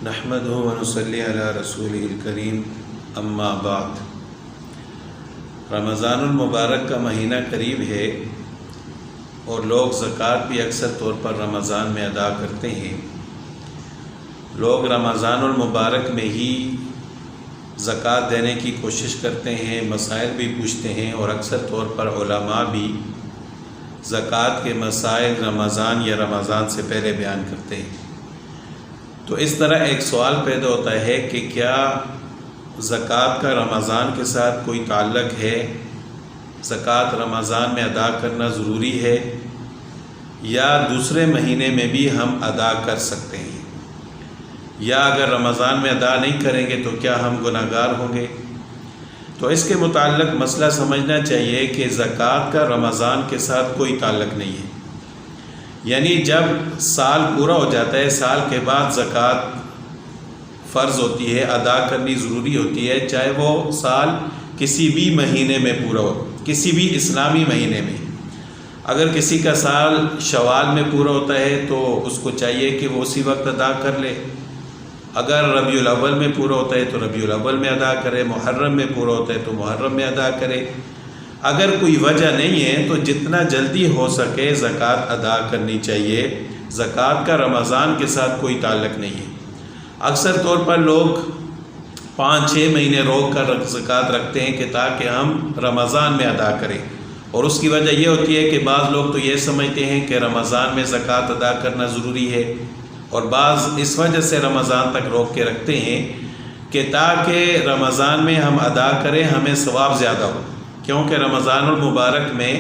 نحمدہ ونصلی علی رسولہ الکریم اما بعد۔ رمضان المبارک کا مہینہ قریب ہے اور لوگ زکوٰۃ بھی اکثر طور پر رمضان میں ادا کرتے ہیں۔ لوگ رمضان المبارک میں ہی زکوٰۃ دینے کی کوشش کرتے ہیں، مسائل بھی پوچھتے ہیں، اور اکثر طور پر علماء بھی زکوٰۃ کے مسائل رمضان یا رمضان سے پہلے بیان کرتے ہیں۔ تو اس طرح ایک سوال پیدا ہوتا ہے کہ کیا زکوٰۃ کا رمضان کے ساتھ کوئی تعلق ہے؟ زکوٰۃ رمضان میں ادا کرنا ضروری ہے یا دوسرے مہینے میں بھی ہم ادا کر سکتے ہیں؟ یا اگر رمضان میں ادا نہیں کریں گے تو کیا ہم گناہگار ہوں گے؟ تو اس کے متعلق مسئلہ سمجھنا چاہیے کہ زکوٰۃ کا رمضان کے ساتھ کوئی تعلق نہیں ہے۔ یعنی جب سال پورا ہو جاتا ہے، سال کے بعد زکوٰۃ فرض ہوتی ہے، ادا کرنی ضروری ہوتی ہے، چاہے وہ سال کسی بھی مہینے میں پورا ہو، کسی بھی اسلامی مہینے میں۔ اگر کسی کا سال شوال میں پورا ہوتا ہے تو اس کو چاہیے کہ وہ اسی وقت ادا کر لے۔ اگر ربیع الاول میں پورا ہوتا ہے تو ربیع الاول میں ادا کرے، محرم میں پورا ہوتا ہے تو محرم میں ادا کرے۔ اگر کوئی وجہ نہیں ہے تو جتنا جلدی ہو سکے زکوٰۃ ادا کرنی چاہیے۔ زکوٰۃ کا رمضان کے ساتھ کوئی تعلق نہیں ہے۔ اکثر طور پر لوگ 5-6 مہینے روک کر زکوٰۃ رکھتے ہیں کہ تاکہ ہم رمضان میں ادا کریں، اور اس کی وجہ یہ ہوتی ہے کہ بعض لوگ تو یہ سمجھتے ہیں کہ رمضان میں زکوٰۃ ادا کرنا ضروری ہے، اور بعض اس وجہ سے رمضان تک روک کے رکھتے ہیں کہ تاکہ رمضان میں ہم ادا کریں، ہمیں ثواب زیادہ ہو، کیونکہ رمضان المبارک میں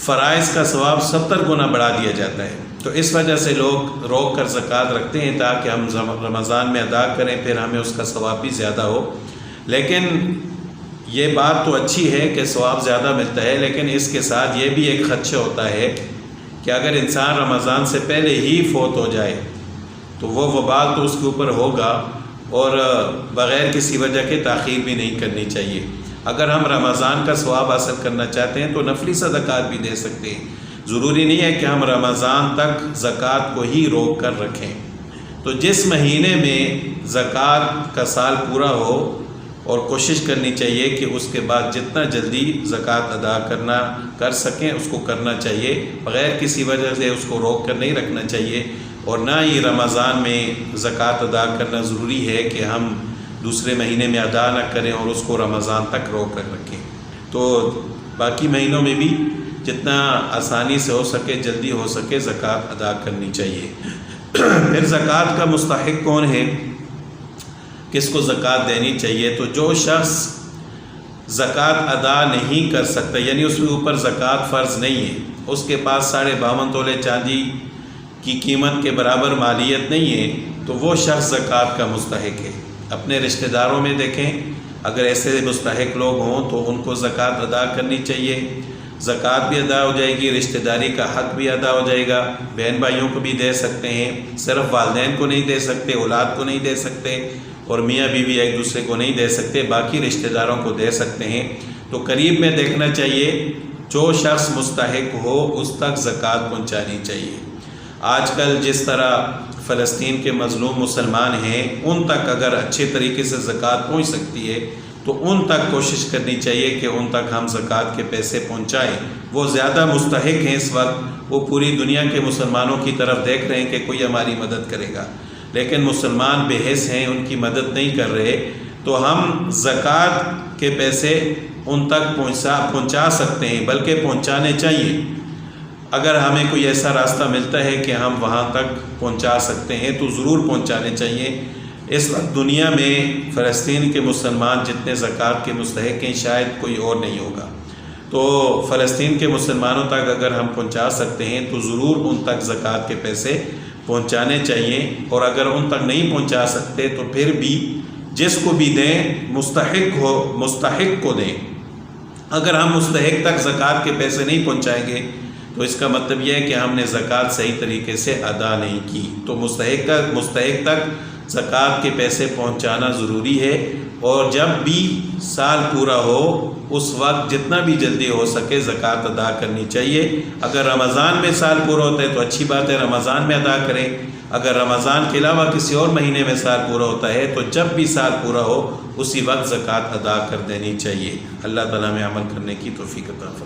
فرائض کا ثواب 70 گنا بڑھا دیا جاتا ہے۔ تو اس وجہ سے لوگ روک کر زکوٰۃ رکھتے ہیں تاکہ ہم رمضان میں ادا کریں، پھر ہمیں اس کا ثواب بھی زیادہ ہو۔ لیکن یہ بات تو اچھی ہے کہ ثواب زیادہ ملتا ہے، لیکن اس کے ساتھ یہ بھی ایک خدشہ ہوتا ہے کہ اگر انسان رمضان سے پہلے ہی فوت ہو جائے تو وہ وبال تو اس کے اوپر ہوگا، اور بغیر کسی وجہ کے تاخیر بھی نہیں کرنی چاہیے۔ اگر ہم رمضان کا ثواب حاصل کرنا چاہتے ہیں تو نفلی صدقات بھی دے سکتے ہیں، ضروری نہیں ہے کہ ہم رمضان تک زکوٰۃ کو ہی روک کر رکھیں۔ تو جس مہینے میں زکوٰۃ کا سال پورا ہو، اور کوشش کرنی چاہیے کہ اس کے بعد جتنا جلدی زکوٰۃ ادا کر سکیں اس کو کرنا چاہیے، بغیر کسی وجہ سے اس کو روک کر نہیں رکھنا چاہیے۔ اور نہ ہی رمضان میں زکوٰۃ ادا کرنا ضروری ہے کہ ہم دوسرے مہینے میں ادا نہ کریں اور اس کو رمضان تک روک کر رکھیں۔ تو باقی مہینوں میں بھی جتنا آسانی سے ہو سکے، جلدی ہو سکے، زکوٰۃ ادا کرنی چاہیے۔ پھر زکوٰۃ کا مستحق کون ہے، کس کو زکوٰۃ دینی چاہیے؟ تو جو شخص زکوٰۃ ادا نہیں کر سکتا، یعنی اس کے اوپر زکوٰۃ فرض نہیں ہے، اس کے پاس 52.5 تولے چاندی کی قیمت کے برابر مالیت نہیں ہے، تو وہ شخص زکوٰۃ کا مستحق ہے۔ اپنے رشتہ داروں میں دیکھیں، اگر ایسے مستحق لوگ ہوں تو ان کو زکوٰۃ ادا کرنی چاہیے، زکوٰۃ بھی ادا ہو جائے گی، رشتہ داری کا حق بھی ادا ہو جائے گا۔ بہن بھائیوں کو بھی دے سکتے ہیں، صرف والدین کو نہیں دے سکتے، اولاد کو نہیں دے سکتے، اور میاں بیوی ایک دوسرے کو نہیں دے سکتے، باقی رشتہ داروں کو دے سکتے ہیں۔ تو قریب میں دیکھنا چاہیے، جو شخص مستحق ہو اس تک زکوٰۃ پہنچانی چاہیے۔ آج کل جس طرح فلسطین کے مظلوم مسلمان ہیں، ان تک اگر اچھے طریقے سے زکوٰۃ پہنچ سکتی ہے تو ان تک کوشش کرنی چاہیے کہ ان تک ہم زکوٰۃ کے پیسے پہنچائیں۔ وہ زیادہ مستحق ہیں اس وقت، وہ پوری دنیا کے مسلمانوں کی طرف دیکھ رہے ہیں کہ کوئی ہماری مدد کرے گا، لیکن مسلمان بے حس ہیں، ان کی مدد نہیں کر رہے۔ تو ہم زکوٰۃ کے پیسے ان تک پہنچا سکتے ہیں، بلکہ پہنچانے چاہیے۔ اگر ہمیں کوئی ایسا راستہ ملتا ہے کہ ہم وہاں تک پہنچا سکتے ہیں تو ضرور پہنچانے چاہیے۔ اس وقت دنیا میں فلسطین کے مسلمان جتنے زکوٰۃ کے مستحق ہیں شاید کوئی اور نہیں ہوگا۔ تو فلسطین کے مسلمانوں تک اگر ہم پہنچا سکتے ہیں تو ضرور ان تک زکوٰۃ کے پیسے پہنچانے چاہیے، اور اگر ان تک نہیں پہنچا سکتے تو پھر بھی جس کو بھی دیں، مستحق کو دیں۔ اگر ہم مستحق تک زکوٰۃ کے پیسے نہیں پہنچائیں گے تو اس کا مطلب یہ ہے کہ ہم نے زکوٰۃ صحیح طریقے سے ادا نہیں کی۔ تو مستحق تک زکوٰۃ کے پیسے پہنچانا ضروری ہے، اور جب بھی سال پورا ہو اس وقت جتنا بھی جلدی ہو سکے زکوٰۃ ادا کرنی چاہیے۔ اگر رمضان میں سال پورا ہوتا ہے تو اچھی بات ہے، رمضان میں ادا کریں۔ اگر رمضان کے علاوہ کسی اور مہینے میں سال پورا ہوتا ہے تو جب بھی سال پورا ہو اسی وقت زکوٰۃ ادا کر دینی چاہیے۔ اللہ تعالیٰ میں عمل کرنے کی توفیق عطا فرمائے۔